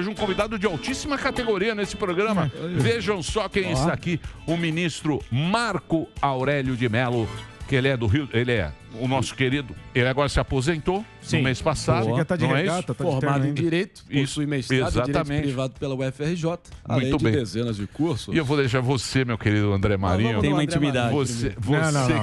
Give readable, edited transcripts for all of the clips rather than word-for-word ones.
hoje um convidado de altíssima categoria nesse programa. Vejam só quem está aqui, o ministro Marco Aurélio de Mello, que ele é do Rio, ele é o nosso querido, ele agora se aposentou no mês passado, não é isso? Formado em Direito, possui mestrado em Direito Privado pela UFRJ, além de dezenas de cursos. E eu vou deixar você, meu querido André Marinho. Tem uma intimidade. Você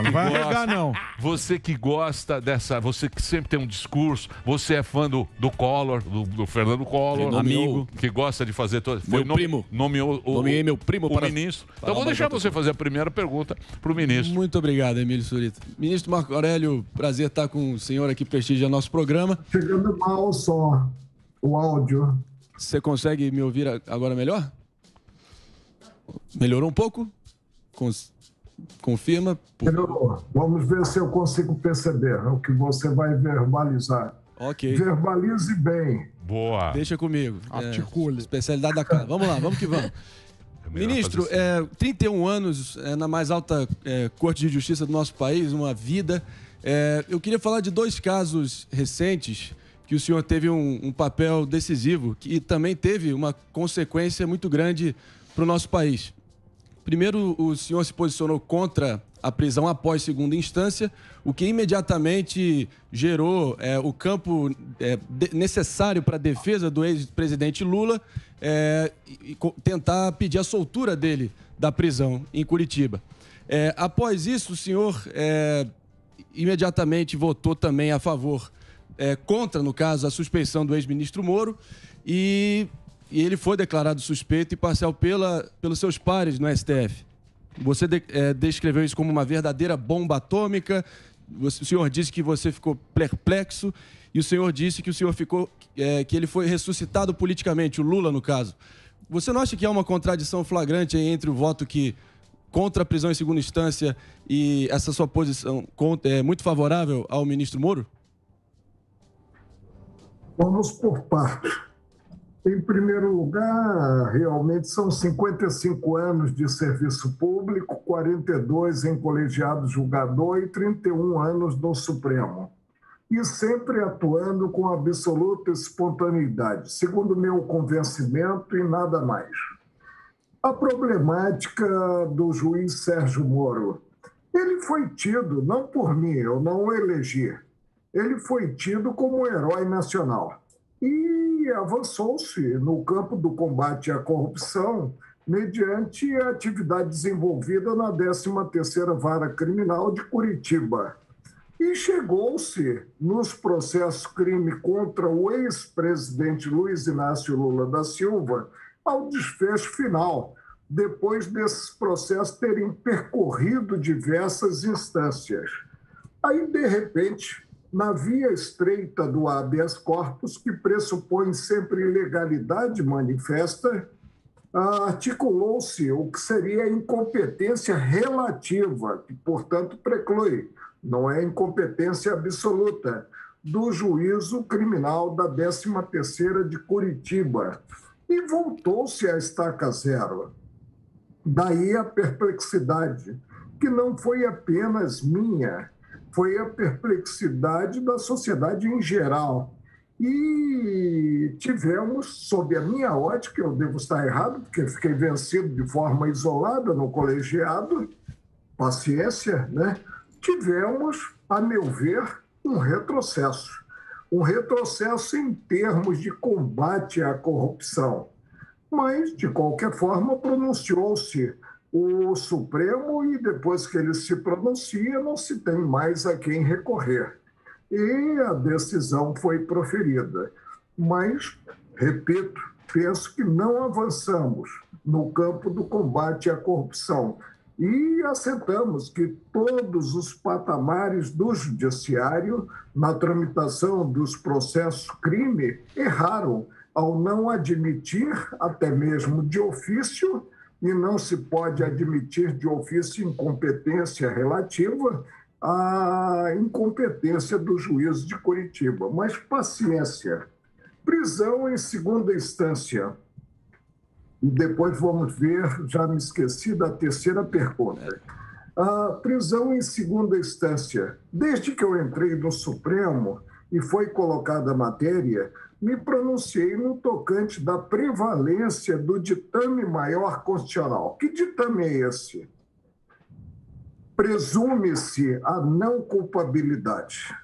Não vai arregar, não. Você que gosta dessa, você que sempre tem um discurso, você é fã do Collor, do Fernando Collor, Amigo. que gosta de fazer todo. Meu primo. Nomeei meu primo o para ministro. para Então vou mais deixar outra você fazer a primeira pergunta para o ministro. Muito obrigado, Emílio Surita. Ministro Marco Aurélio, prazer estar com o senhor aqui, prestigia nosso programa. Chegando mal só o áudio. Você consegue me ouvir agora melhor? Melhorou um pouco? Confirma. Melhorou. Vamos ver se eu consigo perceber o que você vai verbalizar. Ok. Verbalize bem. Boa. Deixa comigo. Articule. Especialidade da casa. Vamos lá, vamos que vamos. Ministro, 31 anos na mais alta Corte de Justiça do nosso país, uma vida. Eu queria falar de dois casos recentes que o senhor teve um papel decisivo que também teve uma consequência muito grande para o nosso país. Primeiro, o senhor se posicionou contra a prisão após segunda instância, o que imediatamente gerou o campo necessário para a defesa do ex-presidente Lula e tentar pedir a soltura dele da prisão em Curitiba. Após isso, o senhor imediatamente votou também a favor, contra, no caso, a suspeição do ex-ministro Moro e ele foi declarado suspeito e parcial pelos seus pares no STF. Você descreveu isso como uma verdadeira bomba atômica. O senhor disse que você ficou perplexo e o senhor disse que o senhor ficou, que ele foi ressuscitado politicamente, o Lula no caso. Você não acha que há uma contradição flagrante entre o voto contra a prisão em segunda instância e essa sua posição muito favorável ao ministro Moro? Vamos por partes. Em primeiro lugar, realmente são 55 anos de serviço público, 42 em colegiado julgador e 31 anos no Supremo. E sempre atuando com absoluta espontaneidade, segundo meu convencimento e nada mais. A problemática do juiz Sérgio Moro. Ele foi tido, não por mim, eu não o elegi, ele foi tido como um herói nacional. E avançou-se no campo do combate à corrupção mediante a atividade desenvolvida na 13ª Vara Criminal de Curitiba. E chegou-se, nos processos crime contra o ex-presidente Luiz Inácio Lula da Silva, ao desfecho final, depois desses processos terem percorrido diversas instâncias. Aí, de repente, na via estreita do habeas corpus, que pressupõe sempre ilegalidade manifesta, articulou-se o que seria a incompetência relativa, que, portanto, preclui, não é incompetência absoluta, do juízo criminal da 13ª de Curitiba. E voltou-se à estaca zero. Daí a perplexidade, que não foi apenas minha, foi a perplexidade da sociedade em geral. E tivemos, sob a minha ótica, eu devo estar errado, porque fiquei vencido de forma isolada no colegiado, paciência, né? Tivemos, a meu ver, um retrocesso. Um retrocesso em termos de combate à corrupção. Mas, de qualquer forma, pronunciou-se o Supremo e depois que ele se pronuncia, não se tem mais a quem recorrer. E a decisão foi proferida. Mas, repito, penso que não avançamos no campo do combate à corrupção e assentamos que todos os patamares do judiciário, na tramitação dos processos crime, erraram ao não admitir, até mesmo de ofício, e não se pode admitir de ofício incompetência relativa à incompetência do juízo de Curitiba. Mas paciência. Prisão em segunda instância. E depois vamos ver, já me esqueci da terceira pergunta. A prisão em segunda instância. Desde que eu entrei no Supremo e foi colocada a matéria, me pronunciei no tocante da prevalência do ditame maior constitucional. Que ditame é esse? Presume-se a não culpabilidade.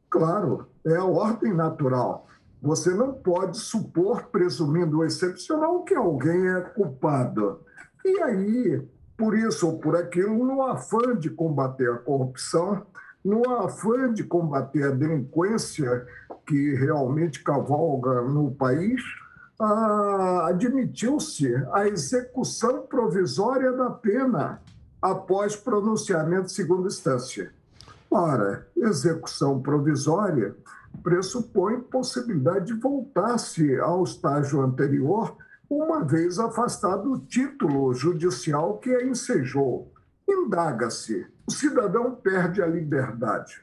Claro, é a ordem natural. Você não pode supor, presumindo o excepcional, que alguém é culpado. E aí, por isso ou por aquilo, no afã de combater a corrupção, no afã de combater a delinquência que realmente cavalga no país, admitiu-se a execução provisória da pena após pronunciamento de segunda instância. Ora, execução provisória pressupõe possibilidade de voltar-se ao estágio anterior, uma vez afastado o título judicial que a ensejou. Indaga-se, o cidadão perde a liberdade.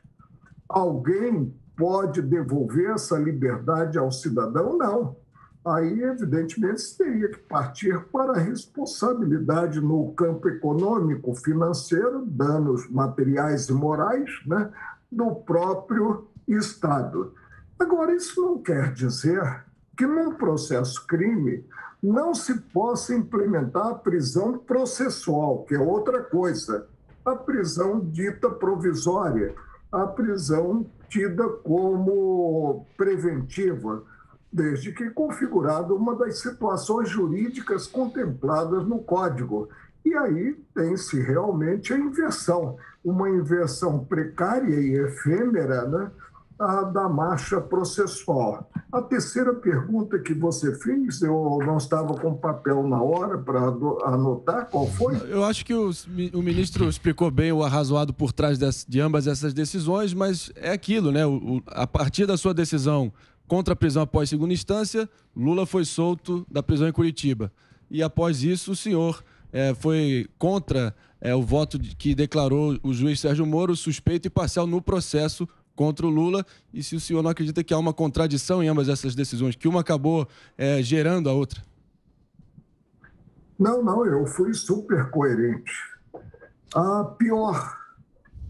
Alguém pode devolver essa liberdade ao cidadão? Não. Aí, evidentemente, se teria que partir para a responsabilidade no campo econômico, financeiro, danos materiais e morais, né, do próprio Estado. Agora, isso não quer dizer que num processo crime não se possa implementar a prisão processual, que é outra coisa. A prisão dita provisória, a prisão tida como preventiva, desde que configurada uma das situações jurídicas contempladas no Código. E aí tem-se realmente a inversão, uma inversão precária e efêmera, né, da marcha processual. A terceira pergunta que você fez, eu não estava com papel na hora para anotar, qual foi? Eu acho que o ministro explicou bem o arrazoado por trás de ambas essas decisões, mas é aquilo, né? A partir da sua decisão contra a prisão após segunda instância, Lula foi solto da prisão em Curitiba. E após isso, o senhor foi contra o voto que declarou o juiz Sérgio Moro suspeito e parcial no processo contra o Lula. E se o senhor não acredita que há uma contradição em ambas essas decisões, que uma acabou gerando a outra? Não, eu fui super coerente. A pior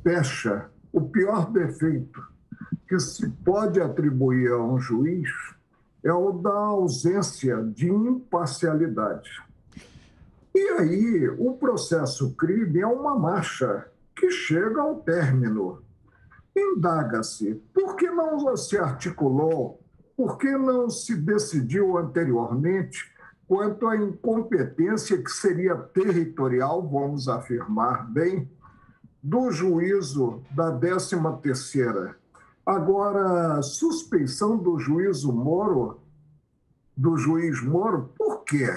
pecha, o pior defeito que se pode atribuir a um juiz é o da ausência de imparcialidade. E aí, o processo crime é uma marcha que chega ao término. Indaga-se, por que não se articulou, por que não se decidiu anteriormente quanto à incompetência que seria territorial, vamos afirmar bem, do juízo da 13ª. Agora, suspeição do juiz Moro, por quê?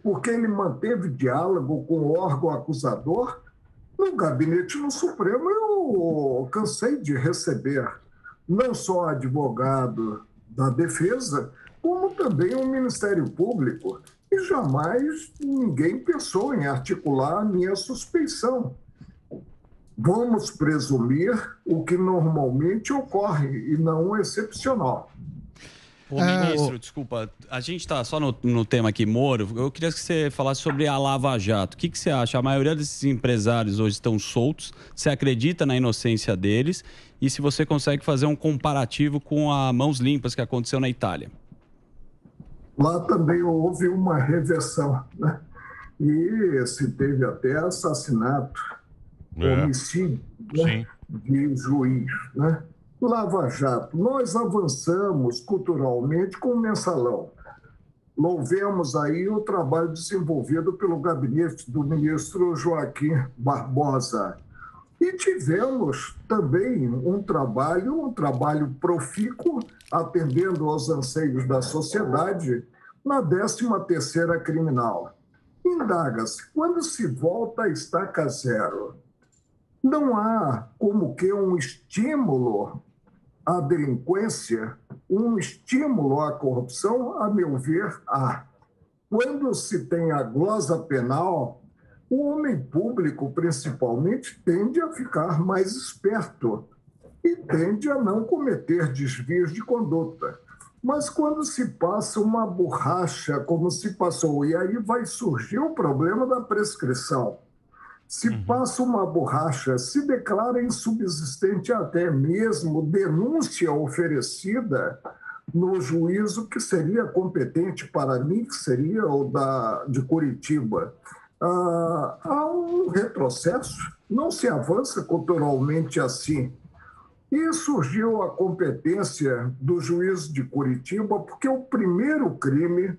Porque ele manteve diálogo com o órgão acusador? No gabinete no Supremo, eu cansei de receber não só advogado da defesa, como também o Ministério Público. E jamais ninguém pensou em articular a minha suspeição. Vamos presumir o que normalmente ocorre e não o excepcional. Ô, ministro, desculpa, a gente está só no tema aqui, Moro. Eu queria que você falasse sobre a Lava Jato. O que você acha? A maioria desses empresários hoje estão soltos. Você acredita na inocência deles? E se você consegue fazer um comparativo com a Mãos Limpas que aconteceu na Itália? Lá também houve uma reversão, né? E se teve até assassinato, homicídio, né, de juiz, né? Lava Jato, nós avançamos culturalmente com o mensalão. Louvemos aí o trabalho desenvolvido pelo gabinete do ministro Joaquim Barbosa. E tivemos também um trabalho profícuo, atendendo aos anseios da sociedade, na 13ª criminal. Indaga-se, quando se volta a estaca zero, não há como que um estímulo à delinquência, um estímulo à corrupção? A meu ver, há. Quando se tem a glosa penal, o homem público, principalmente, tende a ficar mais esperto e tende a não cometer desvios de conduta. Mas quando se passa uma borracha, como se passou, e aí vai surgir o problema da prescrição. Se passa uma borracha, se declara insubsistente até mesmo denúncia oferecida, no juízo que seria competente para mim, que seria o de Curitiba. Há um retrocesso, não se avança culturalmente assim. E surgiu a competência do juízo de Curitiba, porque o primeiro crime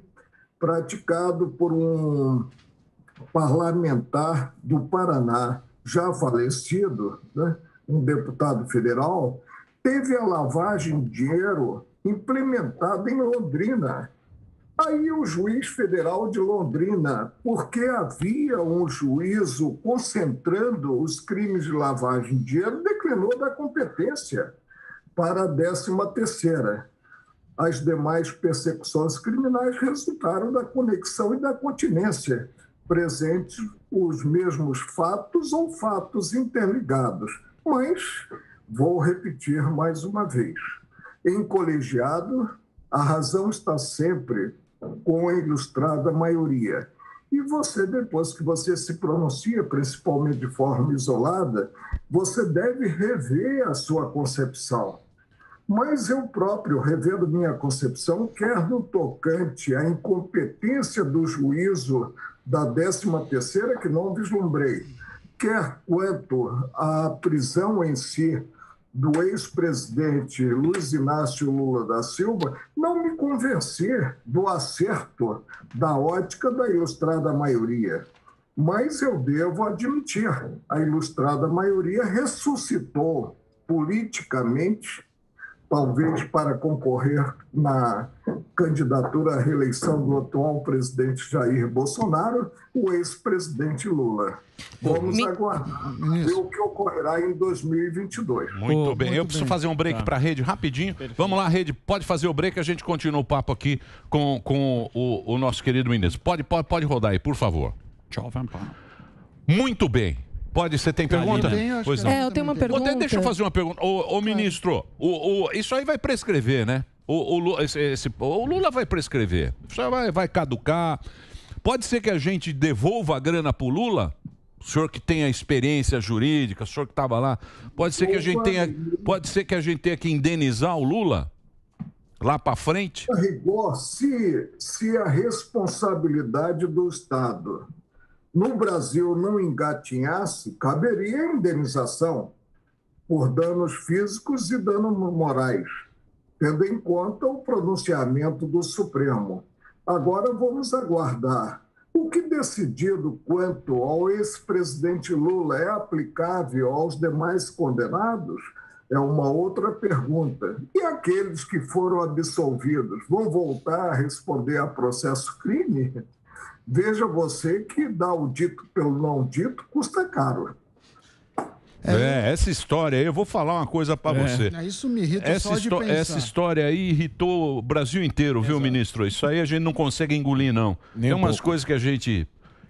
praticado por um parlamentar do Paraná, já falecido, né, um deputado federal, teve a lavagem de dinheiro implementada em Londrina. Aí o juiz federal de Londrina, porque havia um juízo concentrando os crimes de lavagem de dinheiro, declinou da competência para a 13ª. As demais persecuções criminais resultaram da conexão e da continência, presentes os mesmos fatos ou fatos interligados. Mas, vou repetir mais uma vez, em colegiado, a razão está sempre com a ilustrada maioria. E você, depois que você se pronuncia, principalmente de forma isolada, você deve rever a sua concepção. Mas eu próprio, revendo minha concepção, quer no tocante à incompetência do juízo da 13ª, que não vislumbrei, quer quanto à prisão em si do ex-presidente Luiz Inácio Lula da Silva, não me convencer do acerto da ótica da ilustrada maioria. Mas eu devo admitir, a ilustrada maioria ressuscitou politicamente, talvez para concorrer na candidatura à reeleição do atual presidente Jair Bolsonaro, o ex-presidente Lula. Vamos aguardar ver o que ocorrerá em 2022. Muito bem. Eu preciso fazer um break para a Rede rapidinho. Perfeito. Vamos lá, Rede. Pode fazer o break, a gente continua o papo aqui com o nosso querido ministro. Pode rodar aí, por favor. Muito bem. Você tem pergunta? Pois não. Eu tenho uma pergunta. Deixa eu fazer uma pergunta. Ô ministro, isso aí vai prescrever, né? O Lula vai prescrever. Isso aí vai caducar. Pode ser que a gente devolva a grana pro Lula? O senhor que tem a experiência jurídica, o senhor que estava lá, pode ser que a gente tenha que indenizar o Lula lá para frente? A rigor, se a responsabilidade do Estado no Brasil não engatinhasse, caberia a indenização por danos físicos e danos morais, tendo em conta o pronunciamento do Supremo. Agora vamos aguardar. O que decidido quanto ao ex-presidente Lula é aplicável aos demais condenados é uma outra pergunta. E aqueles que foram absolvidos vão voltar a responder a processo crime? Veja você que dar o dito pelo não dito custa caro. Essa história aí, eu vou falar uma coisa para você. Isso me irrita só de pensar. Essa história aí irritou o Brasil inteiro, viu, ministro? Isso aí a gente não consegue engolir, não. Tem umas coisas que a gente...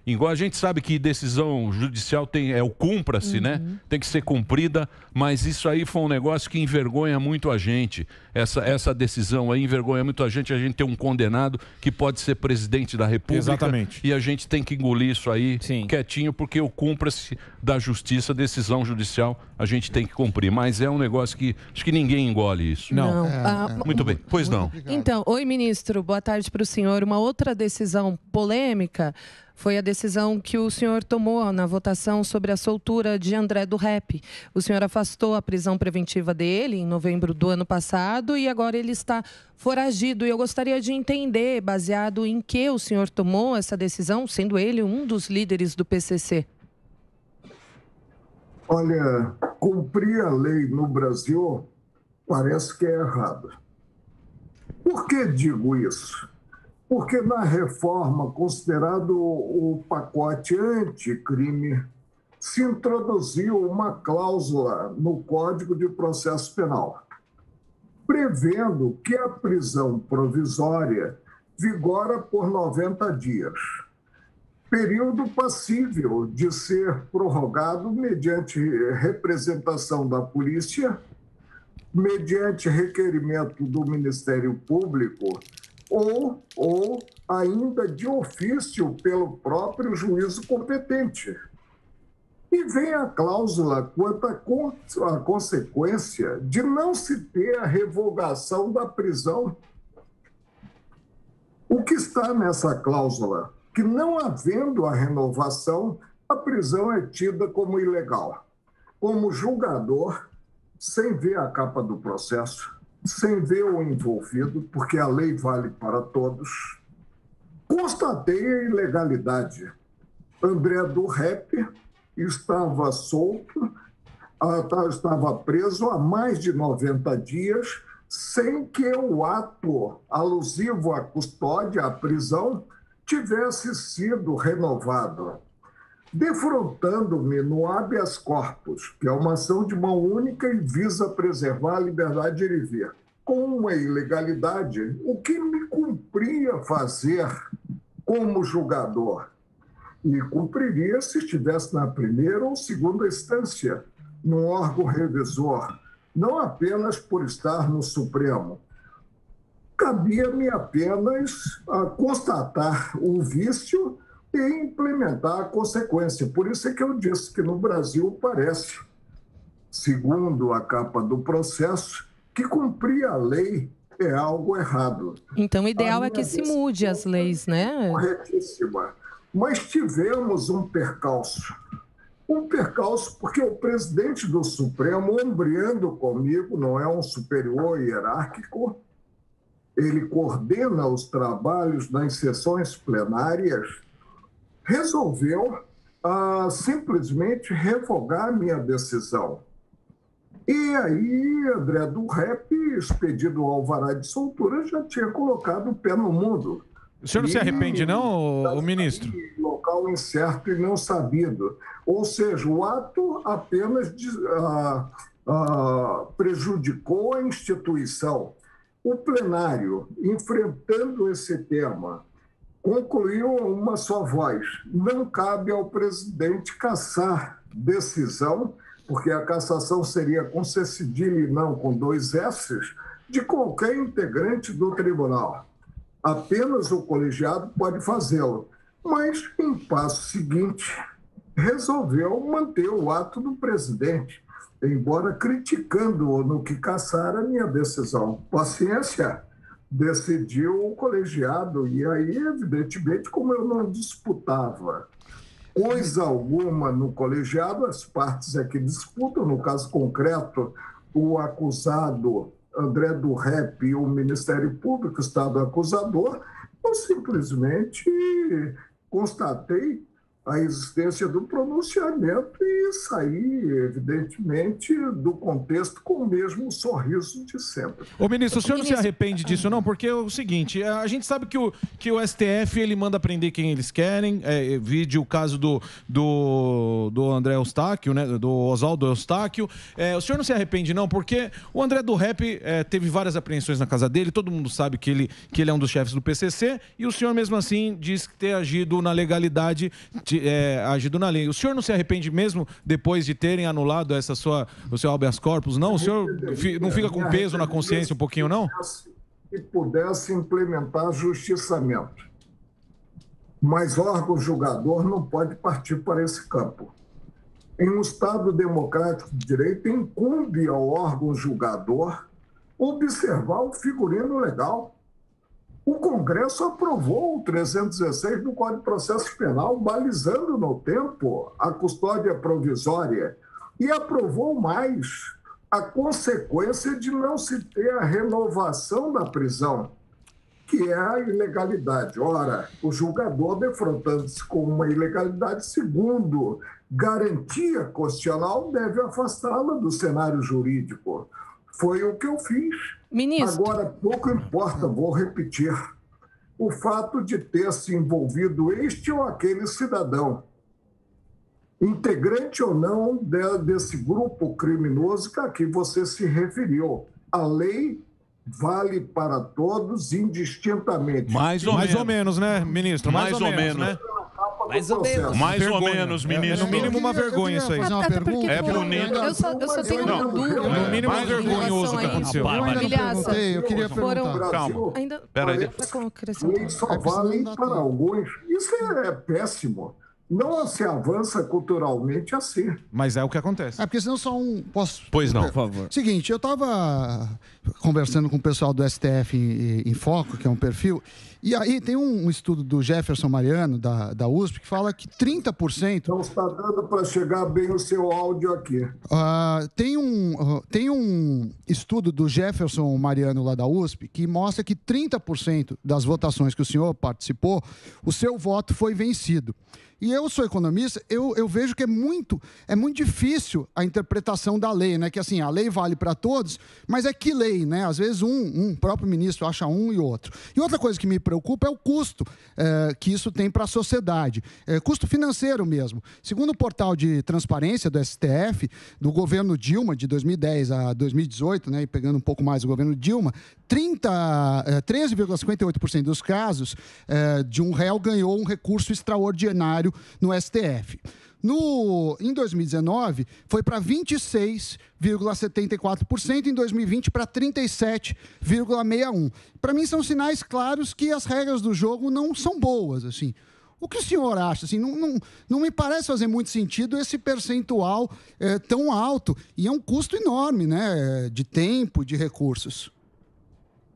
Igual a gente sabe que decisão judicial é o cumpra-se, né? Tem que ser cumprida, mas isso aí foi um negócio que envergonha muito a gente. Essa decisão aí envergonha muito a gente tem um condenado que pode ser presidente da República. Exatamente. E a gente tem que engolir isso aí quietinho, porque o cumpra-se da justiça, decisão judicial, a gente tem que cumprir. Mas é um negócio que acho que ninguém engole isso. Não. Muito bem. Pois não. Então, oi, ministro. Boa tarde para o senhor. Uma outra decisão polêmica foi a decisão que o senhor tomou na votação sobre a soltura de André do Rep. O senhor afastou a prisão preventiva dele em novembro do ano passado e agora ele está foragido. E eu gostaria de entender, baseado em que o senhor tomou essa decisão, sendo ele um dos líderes do PCC. Olha, cumprir a lei no Brasil parece que é errado. Por que digo isso? Porque na reforma, considerado o pacote anticrime, se introduziu uma cláusula no Código de Processo Penal, prevendo que a prisão provisória vigora por 90 dias, período passível de ser prorrogado mediante representação da polícia, mediante requerimento do Ministério Público ou ainda de ofício pelo próprio juízo competente. E vem a cláusula quanto à consequência de não se ter a revogação da prisão O que está nessa cláusula? Que não havendo a renovação, a prisão é tida como ilegal. Como julgador, sem ver a capa do processo, sem ver o envolvido, porque a lei vale para todos, constatei a ilegalidade. André do Rep estava solto, estava preso há mais de 90 dias, sem que o ato alusivo à custódia, à prisão, tivesse sido renovado. Defrontando-me no habeas corpus, que é uma ação de mão única e visa preservar a liberdade de ir e vir, com uma ilegalidade, o que me cumpria fazer como julgador? E cumpriria se estivesse na primeira ou segunda instância, no órgão revisor, não apenas por estar no Supremo. Cabia-me apenas constatar o vício e implementar a consequência. Por isso é que eu disse que no Brasil parece, segundo a capa do processo, que cumprir a lei é algo errado. Então, o ideal é que se mude as leis, né? Corretíssima. Mas tivemos um percalço. Um percalço porque o presidente do Supremo, ombreando comigo, não é um superior hierárquico, ele coordena os trabalhos nas sessões plenárias, resolveu simplesmente revogar minha decisão. E aí, André do Rep, expedido ao alvará de soltura, já tinha colocado o pé no mundo. O senhor não se arrepende, não, o ministro? Local incerto e não sabido. Ou seja, o ato apenas prejudicou a instituição. O plenário, enfrentando esse tema, concluiu uma só voz. Não cabe ao presidente cassar decisão, porque a cassação seria com C cedilha e não com 2 S's, de qualquer integrante do tribunal. Apenas o colegiado pode fazê-lo. Mas, em passo seguinte, resolveu manter o ato do presidente, embora criticando-o no que cassara a minha decisão. Paciência, decidiu o colegiado. E aí, evidentemente, como eu não disputava coisa alguma no colegiado, as partes é que disputam, no caso concreto, o acusado André do Rep e o Ministério Público, Estado acusador, eu simplesmente constatei a existência do pronunciamento e saí, evidentemente, do contexto com o mesmo sorriso de sempre. Ô, ministro, o senhor não se arrepende disso, não? Porque é o seguinte, a gente sabe que o STF, ele manda prender quem eles querem, vide o caso do André Eustáquio, né, do Oswaldo Eustáquio. O senhor não se arrepende, não? Porque o André do Rep teve várias apreensões na casa dele, todo mundo sabe que ele é um dos chefes do PCC, e o senhor, mesmo assim, diz ter agido na legalidade, agido na lei. O senhor não se arrepende mesmo depois de terem anulado o seu habeas corpus, não? O senhor não fica com peso na consciência um pouquinho, não? Se pudesse implementar justiçamento. Mas órgão julgador não pode partir para esse campo. Em um Estado democrático de direito, incumbe ao órgão julgador observar o figurino legal. O Congresso aprovou o 316 do Código de Processo Penal, balizando no tempo a custódia provisória, e aprovou mais a consequência de não se ter a renovação da prisão, que é a ilegalidade. Ora, o julgador, defrontando-se com uma ilegalidade, segundo garantia constitucional, deve afastá-la do cenário jurídico. Foi o que eu fiz. Ministro. Agora, pouco importa, vou repetir, o fato de ter se envolvido este ou aquele cidadão, integrante ou não desse grupo criminoso a que você se referiu. A lei vale para todos indistintamente. Mais ou menos, né, ministro? Mais ou menos, né? Mais ou menos, ministro. No mínimo uma vergonha isso aí. É bonito. Eu só tenho uma dúvida. No mínimo é vergonhoso o que aconteceu. Eu queria perguntar. Calma. Peraí. Só vale para alguns. Isso é péssimo. Não se avança culturalmente assim. Mas é o que acontece. Porque senão só um... Pois não, por favor. Seguinte, eu estava conversando com o pessoal do STF em Foco, que é um perfil, E aí tem um estudo do Jefferson Mariano, da USP, que fala que 30%... Não está dando para chegar bem o seu áudio aqui. Tem um estudo do Jefferson Mariano, lá da USP, que mostra que 30% das votações que o senhor participou, o seu voto foi vencido. E eu sou economista, eu vejo que é muito difícil a interpretação da lei, né? Que assim, a lei vale para todos, mas é que lei, né? Às vezes um próprio ministro acha um e outro. E outra coisa que me preocupa é o custo que isso tem para a sociedade. Custo financeiro mesmo. Segundo o portal de transparência do STF, do governo Dilma, de 2010 a 2018, né? E pegando um pouco mais o governo Dilma, 13,58% dos casos de um réu ganhou um recurso extraordinário no STF. Em 2019, foi para 26,74%, em 2020 para 37,61%. Para mim, são sinais claros que as regras do jogo não são boas, assim. O que o senhor acha? Assim, não me parece fazer muito sentido esse percentual tão alto, e é um custo enorme, né, de tempo, de recursos.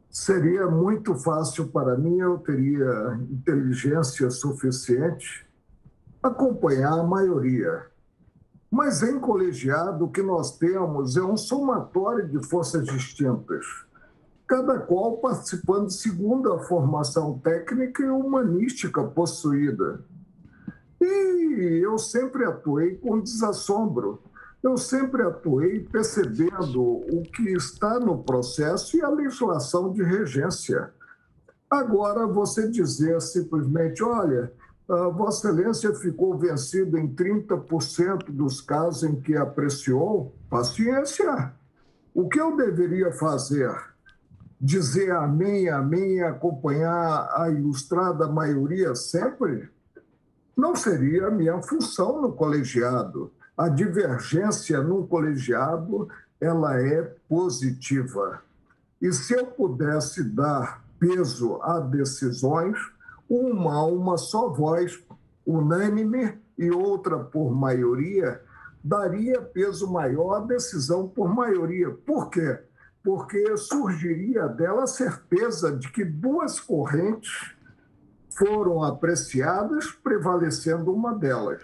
Seria muito fácil para mim, eu teria inteligência suficiente acompanhar a maioria. Mas em colegiado, o que nós temos é um somatório de forças distintas, cada qual participando segundo a formação técnica e humanística possuída. E eu sempre atuei com desassombro. Eu sempre atuei percebendo o que está no processo e a legislação de regência. Agora, você dizer simplesmente, olha, Vossa Excelência ficou vencido em 30% dos casos em que apreciou, paciência. O que eu deveria fazer? Dizer amém e acompanhar a ilustrada maioria sempre? Não seria a minha função no colegiado. A divergência no colegiado, ela é positiva. E se eu pudesse dar peso a decisões, uma só voz, unânime, e outra por maioria, daria peso maior à decisão por maioria. Por quê? Porque surgiria dela a certeza de que duas correntes foram apreciadas, prevalecendo uma delas.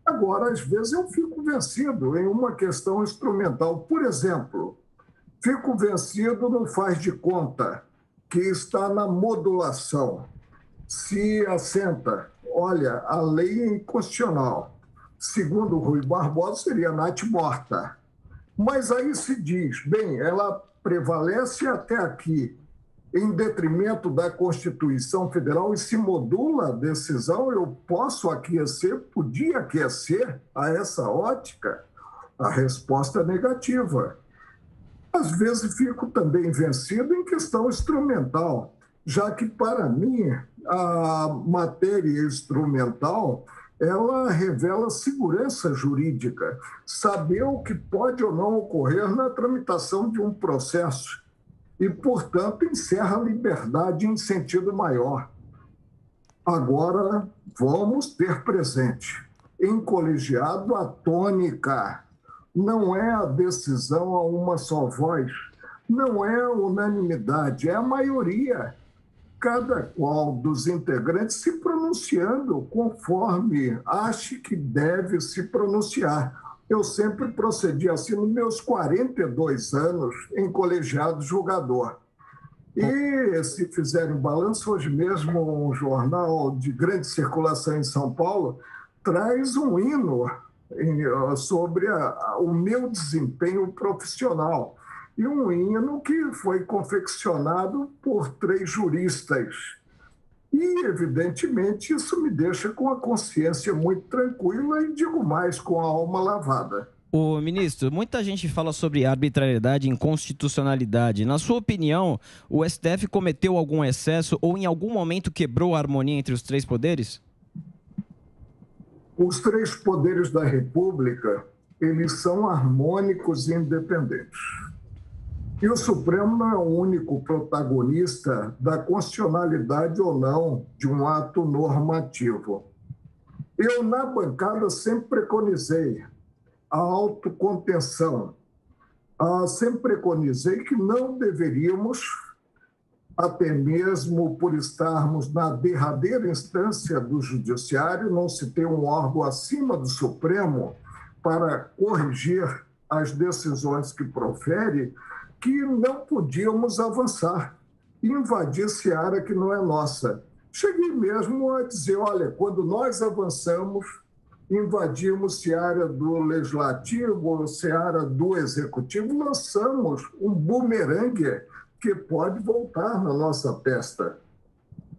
Agora, às vezes, eu fico vencido em uma questão instrumental. Por exemplo, fico vencido no faz de conta, que está na modulação. Se assenta, olha, a lei é inconstitucional. Segundo Rui Barbosa, seria Nath morta. Mas aí se diz, bem, ela prevalece até aqui, em detrimento da Constituição Federal, e se modula a decisão, eu posso aquecer, podia aquecer a essa ótica? A resposta é negativa. Às vezes fico também vencido em questão instrumental, já que, para mim, a matéria instrumental, ela revela segurança jurídica, saber o que pode ou não ocorrer na tramitação de um processo e, portanto, encerra a liberdade em sentido maior. Agora, vamos ter presente, em colegiado, a tônica não é a decisão a uma só voz, não é a unanimidade, é a maioria. Cada qual dos integrantes se pronunciando conforme ache que deve se pronunciar. Eu sempre procedi assim nos meus 42 anos em colegiado julgador. E se fizerem balanço, hoje mesmo um jornal de grande circulação em São Paulo traz um hino sobre o meu desempenho profissional. E um hino que foi confeccionado por 3 juristas. E, evidentemente, isso me deixa com a consciência muito tranquila e, digo mais, com a alma lavada. Ô, ministro, muita gente fala sobre arbitrariedade e inconstitucionalidade. Na sua opinião, o STF cometeu algum excesso ou em algum momento quebrou a harmonia entre os 3 poderes? Os 3 poderes da República, eles são harmônicos e independentes. E o Supremo não é o único protagonista da constitucionalidade ou não de um ato normativo. Eu, na bancada, sempre preconizei a autocontenção. Sempre preconizei que não deveríamos até mesmo por estarmos na derradeira instância do Judiciário, não se tem um órgão acima do Supremo para corrigir as decisões que profere, que não podíamos avançar, invadir seara que não é nossa. Cheguei mesmo a dizer, olha, quando nós avançamos, invadimos seara do Legislativo, seara do Executivo, lançamos um bumerangue que pode voltar na nossa testa.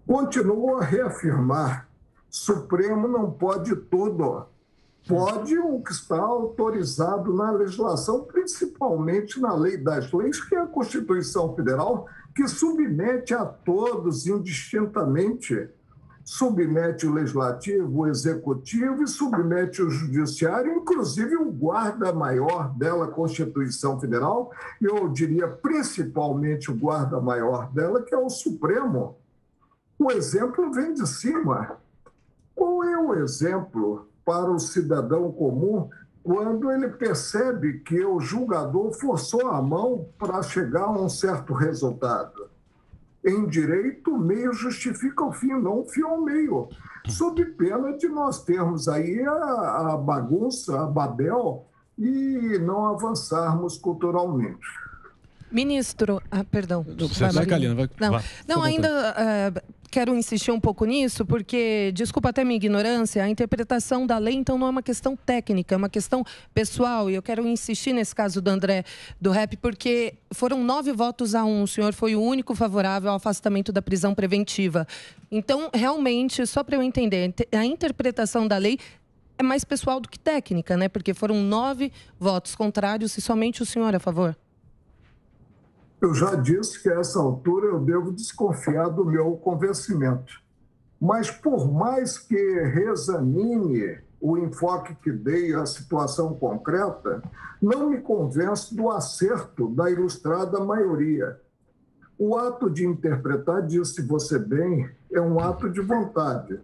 Continuo a reafirmar, Supremo não pode tudo. Pode o que está autorizado na legislação, principalmente na lei das leis, que é a Constituição Federal, que submete a todos indistintamente. Submete o Legislativo, o Executivo e submete o Judiciário, inclusive o guarda-maior dela, a Constituição Federal, e eu diria principalmente o guarda-maior dela, que é o Supremo. O exemplo vem de cima. Qual é o exemplo para o cidadão comum quando ele percebe que o julgador forçou a mão para chegar a um certo resultado? Em direito, o meio justifica o fim, não o fim ao meio. Sob pena de nós termos aí a bagunça, a Babel, e não avançarmos culturalmente. Ministro, perdão. Vai, Kalina, vai. Não, ainda quero insistir um pouco nisso, porque, desculpa até minha ignorância, a interpretação da lei, então, não é uma questão técnica, é uma questão pessoal. E eu quero insistir nesse caso do André do Rep, porque foram 9-1. O senhor foi o único favorável ao afastamento da prisão preventiva. Então, realmente, só para eu entender, a interpretação da lei é mais pessoal do que técnica, né? Porque foram 9 votos contrários e somente o senhor a favor. Eu já disse que a essa altura eu devo desconfiar do meu convencimento. Mas por mais que reexamine o enfoque que dei à situação concreta, não me convence do acerto da ilustrada maioria. O ato de interpretar, disse você bem, é um ato de vontade.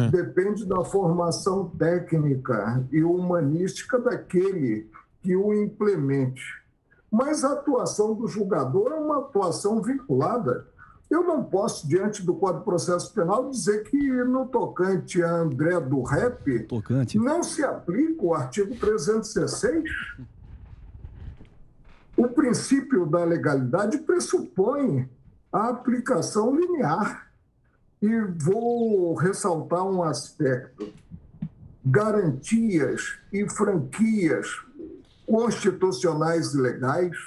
Depende da formação técnica e humanística daquele que o implemente. Mas a atuação do julgador é uma atuação vinculada. Eu não posso, diante do Código de Processo Penal, dizer que no tocante a André do Rep, não se aplica o artigo 316. O princípio da legalidade pressupõe a aplicação linear. E vou ressaltar um aspecto. Garantias e franquias constitucionais e legais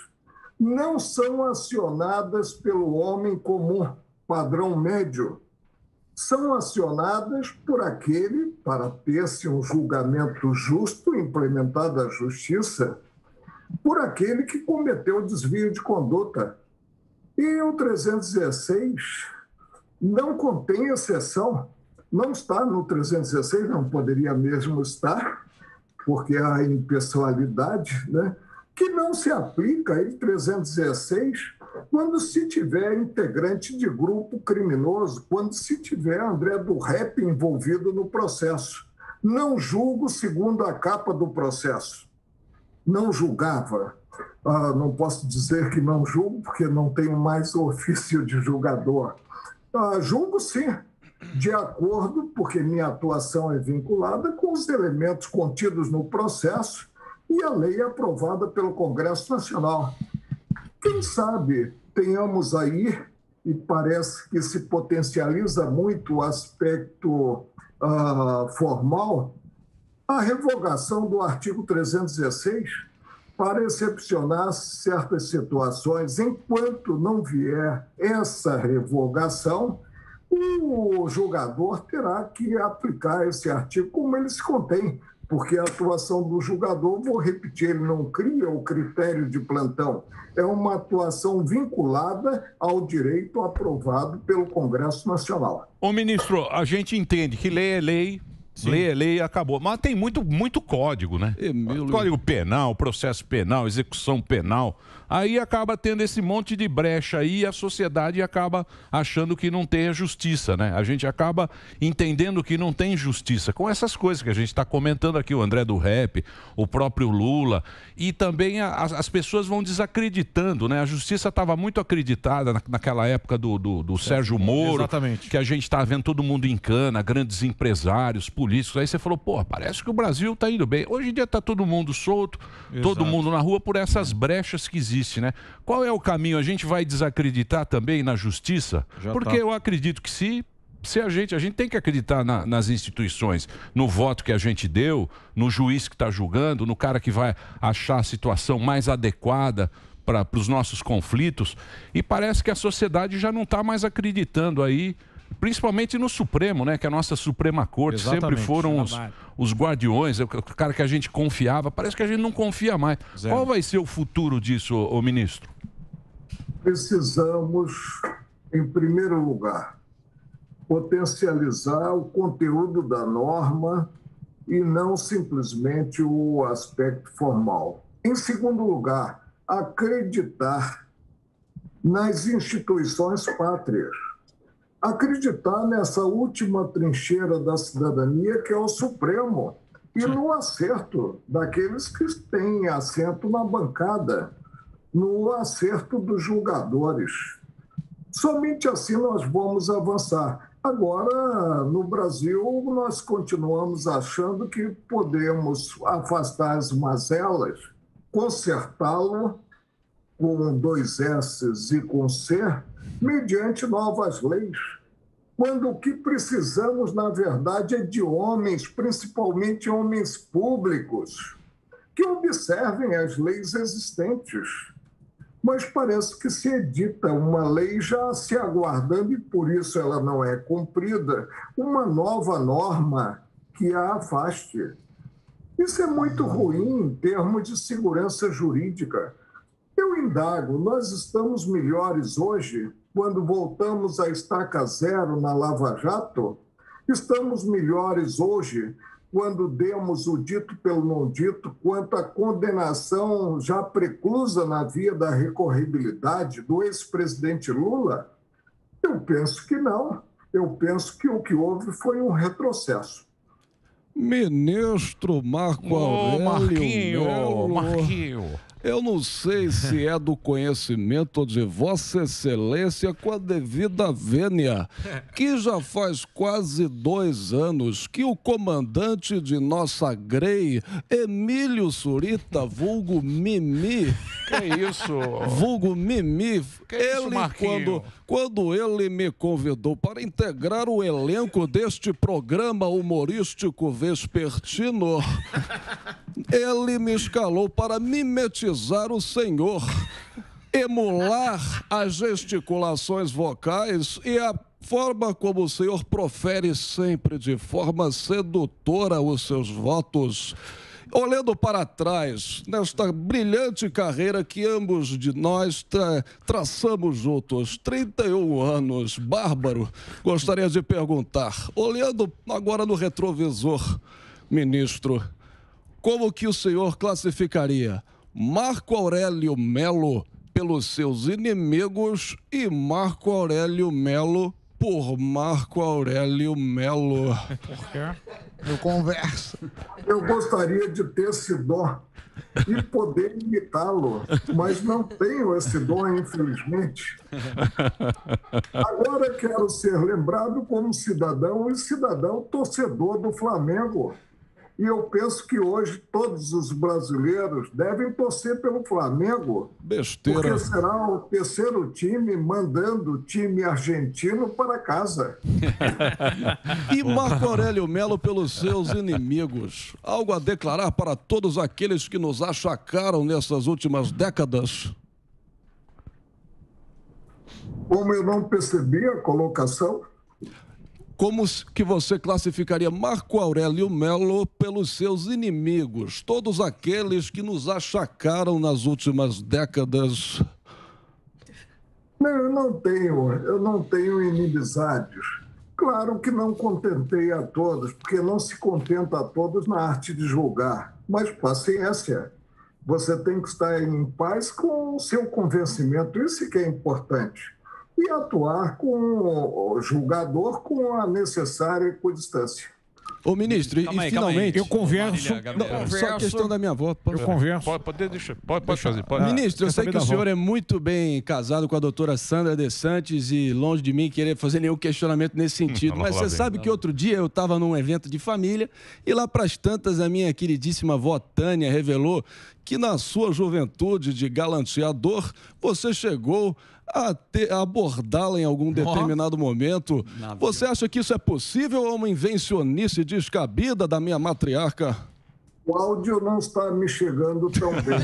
não são acionadas pelo homem comum, padrão médio. São acionadas por aquele, para ter-se um julgamento justo, implementada a justiça, por aquele que cometeu desvio de conduta. E o 316 não contém exceção. Não está no 316, não poderia mesmo estar, porque há impessoalidade, né? Que não se aplica em 316 quando se tiver integrante de grupo criminoso, quando se tiver André do Rep envolvido no processo. Não julgo segundo a capa do processo. Não julgava. Não posso dizer que não julgo, porque não tenho mais o ofício de julgador. Julgo sim, de acordo, porque minha atuação é vinculada com os elementos contidos no processo e a lei aprovada pelo Congresso Nacional. Quem sabe tenhamos aí, e parece que se potencializa muito o aspecto formal, a revogação do artigo 316 para excepcionar certas situações. Enquanto não vier essa revogação, o julgador terá que aplicar esse artigo como ele se contém, porque a atuação do julgador, vou repetir, ele não cria o critério de plantão, é uma atuação vinculada ao direito aprovado pelo Congresso Nacional. Ô ministro, a gente entende que lei é lei, Lei e acabou. Mas tem muito código, né? Código penal, processo penal, execução penal. Aí acaba tendo esse monte de brecha aí e a sociedade acaba achando que não tem a justiça, né? A gente acaba entendendo que não tem justiça com essas coisas que a gente está comentando aqui, o André do Rap, o próprio Lula, e também as pessoas vão desacreditando, né? A justiça estava muito acreditada naquela época do Sérgio Moro, Exatamente. que a gente estava vendo todo mundo em cana, grandes empresários, políticos. Aí você falou, pô, parece que o Brasil está indo bem. Hoje em dia está todo mundo solto, todo mundo na rua por essas brechas que existem. Né? Qual é o caminho? A gente vai desacreditar também na justiça? Porque eu acredito que se a gente tem que acreditar nas instituições, no voto que a gente deu, no juiz que está julgando, no cara que vai achar a situação mais adequada para os nossos conflitos. E parece que a sociedade já não está mais acreditando aí, principalmente no Supremo, né? Que a nossa Suprema Corte sempre foram os guardiões, o cara que a gente confiava. Parece que a gente não confia mais. Qual vai ser o futuro disso, ô ministro? Precisamos, em primeiro lugar, potencializar o conteúdo da norma e não simplesmente o aspecto formal. Em segundo lugar, acreditar nas instituições pátrias. Acreditar nessa última trincheira da cidadania, que é o Supremo, e no acerto daqueles que têm assento na bancada, no acerto dos julgadores. Somente assim nós vamos avançar. Agora, no Brasil, nós continuamos achando que podemos afastar as mazelas, consertá-lo com 2 S's e com C, mediante novas leis, quando o que precisamos, na verdade, é de homens, principalmente homens públicos, que observem as leis existentes. Mas parece que se edita uma lei já se aguardando, e por isso ela não é cumprida, uma nova norma que a afaste. Isso é muito ruim em termos de segurança jurídica. Eu indago, nós estamos melhores hoje quando voltamos à estaca zero na Lava Jato? Estamos melhores hoje quando demos o dito pelo não dito quanto à condenação já preclusa na via da recorribilidade do ex-presidente Lula? Eu penso que não. Eu penso que o que houve foi um retrocesso. Ministro Marco Aurélio Marquinho. Eu não sei se é do conhecimento de Vossa Excelência com a devida vênia, que já faz quase 2 anos que o comandante de nossa GREI, Emílio Surita, vulgo Mimi... Que isso? Vulgo Mimi, que isso, quando ele me convidou para integrar o elenco deste programa humorístico vespertino, ele me escalou para mimetizar o senhor, emular as gesticulações vocais e a forma como o senhor profere sempre de forma sedutora os seus votos. Olhando para trás, nesta brilhante carreira que ambos de nós traçamos juntos, 31 anos, bárbaro, gostaria de perguntar, olhando agora no retrovisor, ministro, como que o senhor classificaria Marco Aurélio Melo pelos seus inimigos e Marco Aurélio Melo por Marco Aurélio Melo? Por quê? Eu converso. Eu gostaria de ter esse dom e poder imitá-lo, mas não tenho esse dom, infelizmente. Agora quero ser lembrado como cidadão e cidadão torcedor do Flamengo. E eu penso que hoje todos os brasileiros devem torcer pelo Flamengo. Besteira. Porque será o terceiro time mandando o time argentino para casa. E Marco Aurélio Melo pelos seus inimigos. Algo a declarar para todos aqueles que nos achacaram nessas últimas décadas? Como eu não percebi a colocação? Como que você classificaria Marco Aurélio Melo pelos seus inimigos, todos aqueles que nos achacaram nas últimas décadas? Não, eu não tenho inimizades. Claro que não contentei a todos, porque não se contenta a todos na arte de julgar. Mas paciência, você tem que estar em paz com o seu convencimento, isso que é importante. E atuar com o julgador com a necessária equidistância. Ô, ministro, e finalmente... Eu converso... Só a questão da minha avó. Eu converso... Pode fazer. Ministro, eu sei que o senhor é muito bem casado com a doutora Sandra De Santis e longe de mim querer fazer nenhum questionamento nesse sentido. Mas você sabe que outro dia eu estava num evento de família e lá pras tantas a minha queridíssima avó Tânia revelou que na sua juventude de galanteador você chegou a abordá-la em algum determinado momento. Você acha que isso é possível ou uma invencionice descabida da minha matriarca? O áudio não está me chegando tão bem.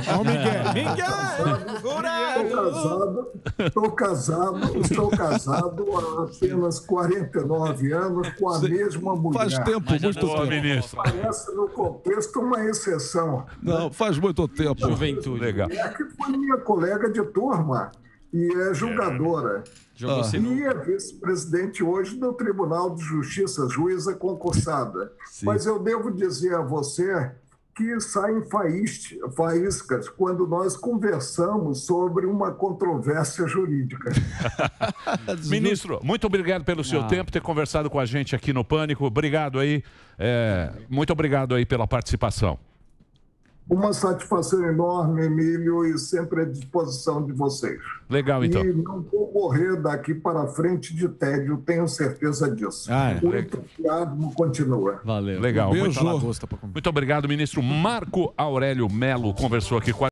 Estou casado há apenas 49 anos com a mesma mulher. Faz tempo, muito tempo. Ministro. Parece no contexto uma exceção. Não, faz muito tempo. Juventude. Legal. É que foi minha colega de turma e é julgadora. E é vice-presidente hoje do Tribunal de Justiça, juíza concursada. Sim. Mas eu devo dizer a você que saem faíscas quando nós conversamos sobre uma controvérsia jurídica. Ministro, muito obrigado pelo seu tempo, ter conversado com a gente aqui no Pânico. Obrigado aí. Muito obrigado aí pela participação. Uma satisfação enorme, Emílio, e sempre à disposição de vocês. Legal, então. E não vou morrer daqui para frente de tédio, tenho certeza disso. O entusiasmo continua. Valeu. Legal. Beijo. Muito obrigado, ministro Marco Aurélio Melo, conversou aqui com a